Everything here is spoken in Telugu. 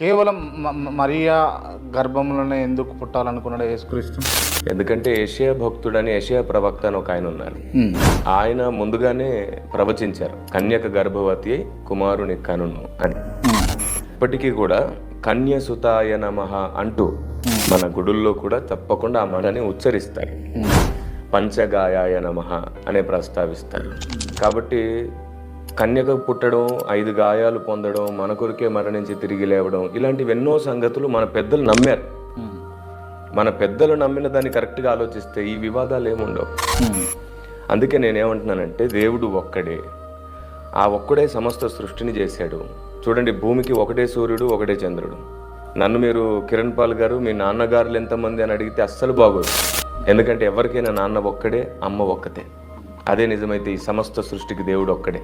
కేవలం మరియా గర్భంలోనే ఎందుకు పుట్టాలనుకున్నాడు యేసుక్రీస్తు? ఎందుకంటే యెషయా భక్తుడని యెషయా ప్రవక్త అని ఒక ఆయన ఉన్నారు. ఆయన ముందుగానే ప్రవచించారు, కన్యక గర్భవతి అయి కుమారుని కనును అని. ఇప్పటికీ కూడా కన్యసుతాయ నమః అంటూ మన గుడుల్లో కూడా తప్పకుండా ఆ మాటని ఉచ్చరిస్తారు. పంచగాయాయ నమః అనే ప్రస్తావిస్తారు. కాబట్టి కన్యక పుట్టడం, 5 గాయాలు పొందడం, మన కొరికే మరణించి తిరిగి లేవడం, ఇలాంటివి ఎన్నో సంగతులు మన పెద్దలు నమ్మారు. మన పెద్దలు నమ్మిన దాన్ని కరెక్ట్గా ఆలోచిస్తే ఈ వివాదాలు ఏముండవు. అందుకే నేనేమంటున్నానంటే దేవుడు ఒక్కడే, ఆ ఒక్కడే సమస్త సృష్టిని చేశాడు. చూడండి, భూమికి ఒకటే సూర్యుడు, ఒకటే చంద్రుడు. నన్ను మీరు కిరణ్ పాల్ గారు మీ నాన్నగారులు ఎంతమంది అని అడిగితే అస్సలు బాగోదు. ఎందుకంటే ఎవరికైనా నాన్న ఒక్కడే, అమ్మ ఒక్కతే. అదే నిజమైతే ఈ సమస్త సృష్టికి దేవుడు ఒక్కడే.